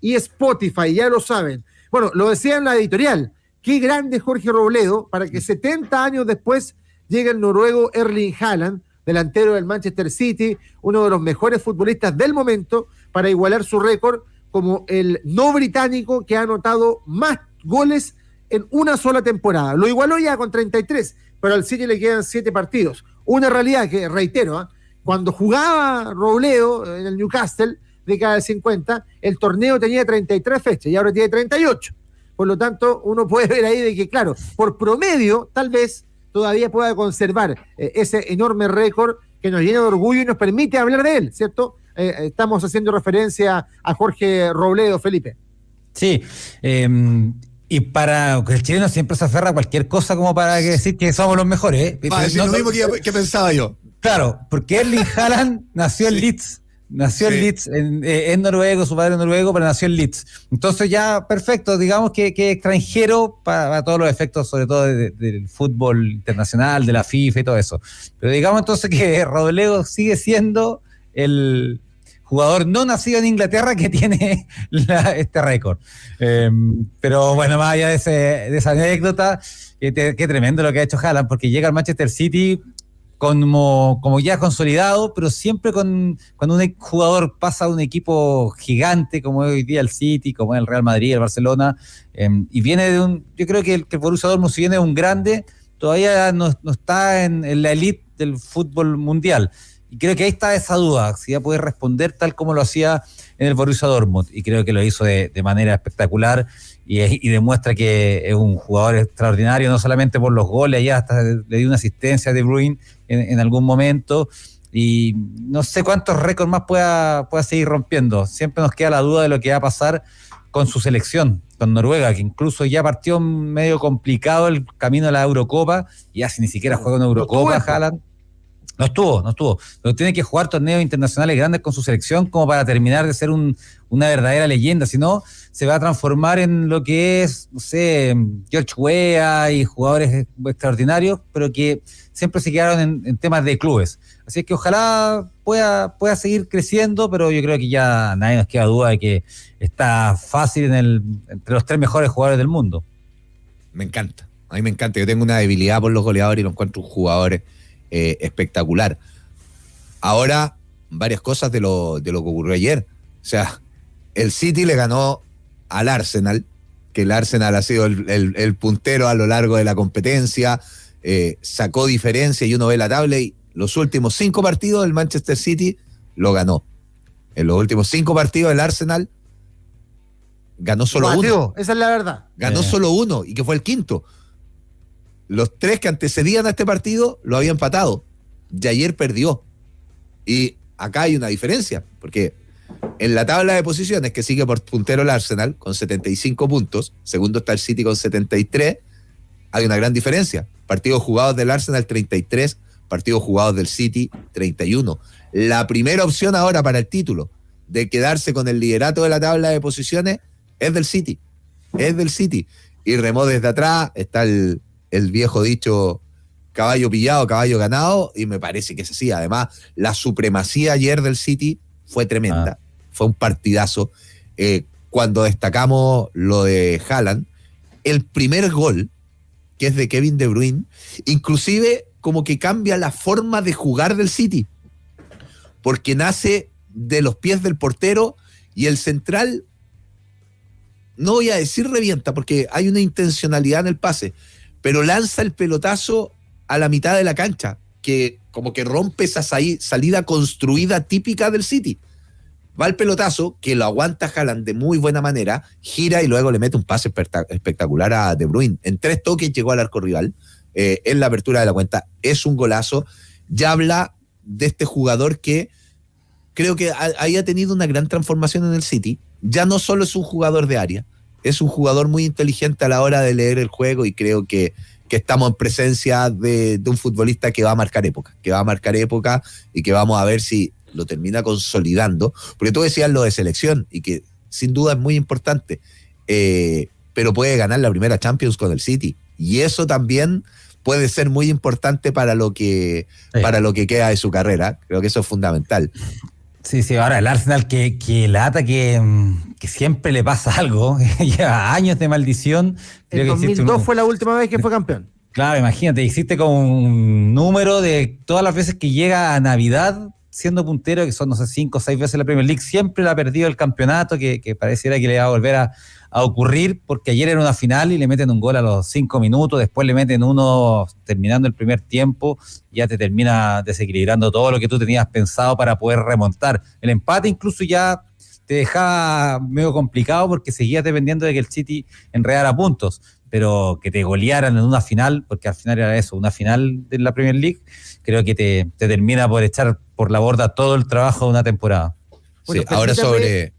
y Spotify, ya lo saben. Bueno, lo decía en la editorial, qué grande Jorge Robledo para que 70 años después llegue el noruego Erling Haaland, delantero del Manchester City, uno de los mejores futbolistas del momento, para igualar su récord como el no británico que ha anotado más goles en una sola temporada. Lo igualó ya con 33, pero al City le quedan 7 partidos. Una realidad que, reitero, cuando jugaba Robledo en el Newcastle, década del 50, el torneo tenía 33 fechas y ahora tiene 38. Por lo tanto, uno puede ver ahí de que, claro, por promedio, tal vez todavía pueda conservar ese enorme récord que nos llena de orgullo y nos permite hablar de él, ¿cierto? Estamos haciendo referencia a Jorge Robledo, Felipe. Sí, y para el chileno siempre se aferra a cualquier cosa como para decir que somos los mejores. Lo mismo que pensaba yo. Claro, porque Erling Haaland nació en Leeds. Nació en Leeds, en noruego, su padre es noruego, pero nació en Leeds. Entonces ya, perfecto, digamos que extranjero para todos los efectos, sobre todo del fútbol internacional, de la FIFA y todo eso. Pero digamos entonces que Robledo sigue siendo el jugador no nacido en Inglaterra que tiene este récord. Pero bueno, más allá de esa anécdota, qué tremendo lo que ha hecho Haaland, porque llega al Manchester City como ya consolidado, pero siempre cuando un jugador pasa a un equipo gigante como hoy día el City, como el Real Madrid, el Barcelona, y viene yo creo que el Borussia Dortmund, si viene de un grande, todavía no está en la elite del fútbol mundial. Y creo que ahí está esa duda, si ya puede responder tal como lo hacía en el Borussia Dortmund, y creo que lo hizo de manera espectacular, y demuestra que es un jugador extraordinario, no solamente por los goles, ya hasta le dio una asistencia a De Bruyne en algún momento, y no sé cuántos récords más pueda seguir rompiendo. Siempre nos queda la duda de lo que va a pasar con su selección, con Noruega, que incluso ya partió medio complicado el camino a la Eurocopa, y ya si ni siquiera juega una Eurocopa, Haaland. No estuvo, pero tiene que jugar torneos internacionales grandes con su selección como para terminar de ser una verdadera leyenda, si no se va a transformar en lo que es, no sé, George Weah y jugadores extraordinarios, pero que siempre se quedaron en temas de clubes. Así que ojalá pueda seguir creciendo, pero yo creo que ya nadie nos queda duda de que está fácil entre los 3 mejores jugadores del mundo. Me encanta, a mí me encanta. Yo tengo una debilidad por los goleadores y lo encuentro un jugador espectacular. Ahora, varias cosas de lo que ocurrió ayer. O sea, el City le ganó al Arsenal, que el Arsenal ha sido el puntero a lo largo de la competencia, sacó diferencia y uno ve la tabla y los últimos 5 partidos del Manchester City lo ganó. En los últimos 5 partidos el Arsenal ganó solo uno. Esa es la verdad. Ganó solo uno y que fue el quinto. Los 3 que antecedían a este partido lo había empatado y ayer perdió. Y acá hay una diferencia, porque en la tabla de posiciones que sigue por puntero el Arsenal con 75 puntos, segundo está el City con 73, hay una gran diferencia. Partidos jugados del Arsenal 33, partidos jugados del City 31. La primera opción ahora para el título de quedarse con el liderato de la tabla de posiciones es del City. Y remó desde atrás, está el viejo dicho caballo pillado, caballo ganado, y me parece que es así. Además, la supremacía ayer del City fue tremenda, fue un partidazo. Cuando destacamos lo de Haaland, el primer gol, que es de Kevin De Bruyne, inclusive como que cambia la forma de jugar del City, porque nace de los pies del portero y el central, no voy a decir revienta, porque hay una intencionalidad en el pase, pero lanza el pelotazo a la mitad de la cancha, que como que rompe esa salida construida típica del City. Va el pelotazo, que lo aguanta Haaland de muy buena manera, gira y luego le mete un pase espectacular a De Bruyne. En 3 toques llegó al arco rival, en la apertura de la cuenta. Es un golazo. Ya habla de este jugador que creo que haya tenido una gran transformación en el City. Ya no solo es un jugador de área, es un jugador muy inteligente a la hora de leer el juego, y creo que estamos en presencia de un futbolista que va a marcar época, y que vamos a ver si lo termina consolidando, porque tú decías lo de selección, y que sin duda es muy importante, pero puede ganar la primera Champions con el City, y eso también puede ser muy importante para lo que queda de su carrera. Creo que eso es fundamental. Sí, sí, ahora el Arsenal que lata que siempre le pasa algo, lleva años de maldición. Creo En que existe 2002 fue la última vez que fue campeón. Claro, imagínate, existe como un número de todas las veces que llega a Navidad siendo puntero, que son, no sé, 5 o 6 veces la Premier League, siempre le ha perdido el campeonato, que pareciera que le va a volver a ocurrir, porque ayer era una final y le meten un gol a los 5 minutos, después le meten uno terminando el primer tiempo, ya te termina desequilibrando todo lo que tú tenías pensado para poder remontar. El empate incluso ya te dejaba medio complicado porque seguías dependiendo de que el City enredara puntos, pero que te golearan en una final, porque al final era eso, una final de la Premier League, creo que te termina por echar por la borda todo el trabajo de una temporada. Bueno, Sí, ahora sobre...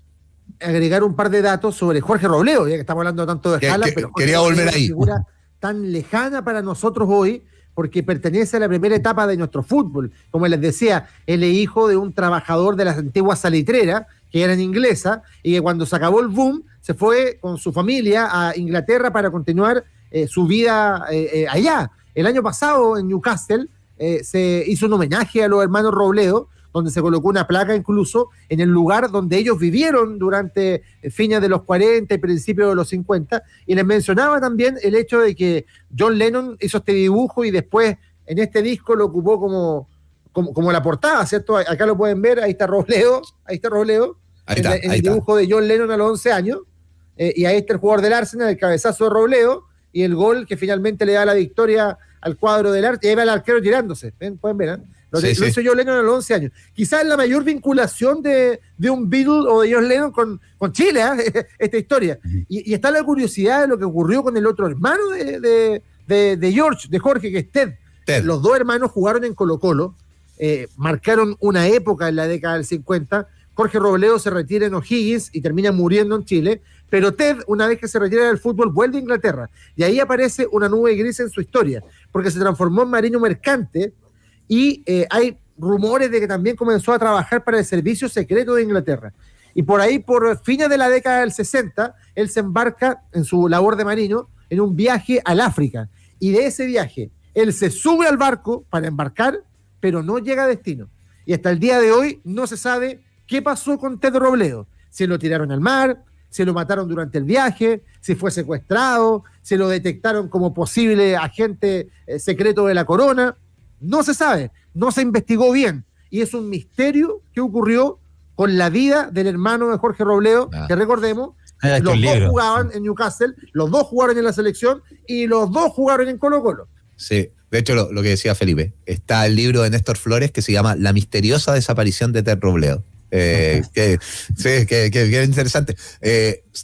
agregar un par de datos sobre Jorge Robledo, ya que estamos hablando tanto de Haaland, pero quería Jorge volver Robledo ahí. es una figura tan lejana para nosotros hoy, porque pertenece a la primera etapa de nuestro fútbol. Como les decía, él es hijo de un trabajador de las antiguas salitreras, que eran inglesas, y que cuando se acabó el boom, se fue con su familia a Inglaterra para continuar su vida allá. El año pasado en Newcastle se hizo un homenaje a los hermanos Robledo, donde se colocó una placa incluso en el lugar donde ellos vivieron durante fines de los 40 y principios de los 50, y les mencionaba también el hecho de que John Lennon hizo este dibujo y después en este disco lo ocupó como la portada, ¿cierto? Acá lo pueden ver, ahí está Robledo, en el dibujo de John Lennon a los 11 años, y ahí está el jugador del Arsenal, el cabezazo de Robledo, y el gol que finalmente le da la victoria al cuadro del Arsenal, y ahí va el arquero tirándose, ¿ven? Pueden ver, ¿eh? Lo hizo John Lennon a los 11 años. Quizás la mayor vinculación de un Beatle o de John Lennon con Chile, ¿eh? Esta historia. Y está la curiosidad de lo que ocurrió con el otro hermano de George, de Jorge, que es Ted. Los dos hermanos jugaron en Colo-Colo, marcaron una época en la década del 50. Jorge Robledo se retira en O'Higgins y termina muriendo en Chile, pero Ted, una vez que se retira del fútbol, vuelve a Inglaterra. Y ahí aparece una nube gris en su historia, porque se transformó en marino mercante. Y hay rumores de que también comenzó a trabajar para el servicio secreto de Inglaterra. Y por ahí, por fines de la década del 60, él se embarca en su labor de marino en un viaje al África. Y de ese viaje, él se sube al barco para embarcar, pero no llega a destino. Y hasta el día de hoy no se sabe qué pasó con Ted Robledo. Si lo tiraron al mar, si lo mataron durante el viaje, si fue secuestrado, si lo detectaron como posible agente secreto de la corona. No se sabe, no se investigó bien, y es un misterio que ocurrió con la vida del hermano de Jorge Robledo, que recordemos, los dos jugaban en Newcastle, los dos jugaron en la selección y los dos jugaron en Colo-Colo. Sí, de hecho lo que decía Felipe, está el libro de Néstor Flores que se llama La misteriosa desaparición de Ted Robledo. Que interesante.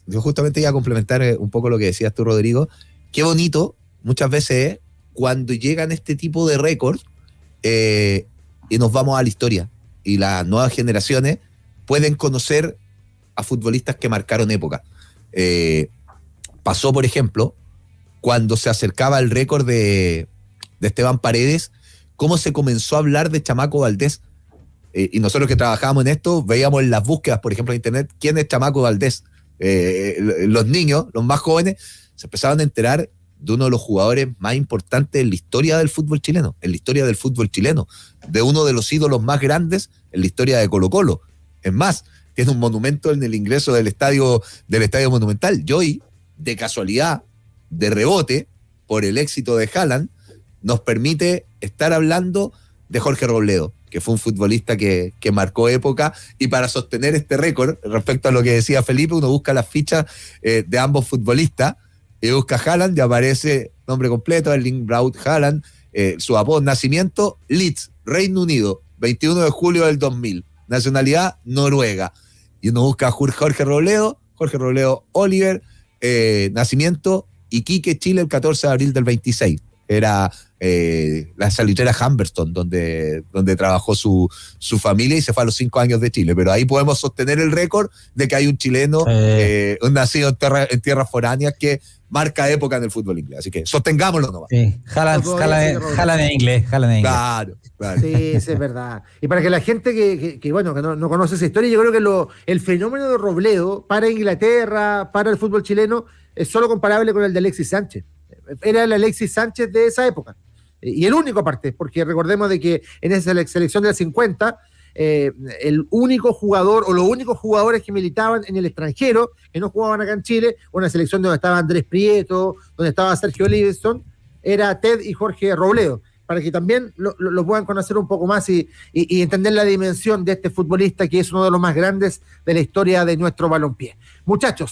Yo justamente iba a complementar un poco lo que decías tú, Rodrigo. Qué bonito muchas veces es cuando llegan este tipo de récords y nos vamos a la historia y las nuevas generaciones pueden conocer a futbolistas que marcaron época. Pasó, por ejemplo, cuando se acercaba el récord de Esteban Paredes, cómo se comenzó a hablar de Chamaco Valdés. Y nosotros que trabajábamos en esto, veíamos en las búsquedas, por ejemplo, en internet, quién es Chamaco Valdés. Los niños, los más jóvenes, se empezaban a enterar de uno de los jugadores más importantes en la historia del fútbol chileno, de uno de los ídolos más grandes en la historia de Colo-Colo. Es más, tiene un monumento en el ingreso del estadio Monumental. Y hoy, de casualidad, de rebote, por el éxito de Haaland, nos permite estar hablando de Jorge Robledo, que fue un futbolista que marcó época, y para sostener este récord, respecto a lo que decía Felipe, uno busca las fichas de ambos futbolistas, y busca Haaland y aparece nombre completo, Erling Braut Haaland, su apodo, nacimiento, Leeds, Reino Unido, 21 de julio del 2000, nacionalidad, Noruega. Y uno busca Jorge Robledo Oliver, nacimiento, Iquique, Chile, el 14 de abril del 26. Era la salitrera Humberston, donde trabajó su familia, y se fue a los 5 años de Chile. Pero ahí podemos sostener el récord de que hay un chileno un nacido en tierras foráneas que marca época en el fútbol inglés. Así que sostengámoslo nomás. Sí, Haaland en inglés. Claro. Sí, eso es verdad. Y para que la gente que no conoce esa historia, yo creo que el fenómeno de Robledo para Inglaterra, para el fútbol chileno, es solo comparable con el de Alexis Sánchez. Era el Alexis Sánchez de esa época. Y el único aparte, porque recordemos de que en esa selección del 50 el único jugador o los únicos jugadores que militaban en el extranjero, que no jugaban acá en Chile, una selección donde estaba Andrés Prieto, donde estaba Sergio Livingston, era Ted y Jorge Robledo, para que también lo puedan conocer un poco más y entender la dimensión de este futbolista que es uno de los más grandes de la historia de nuestro balompié. Muchachos,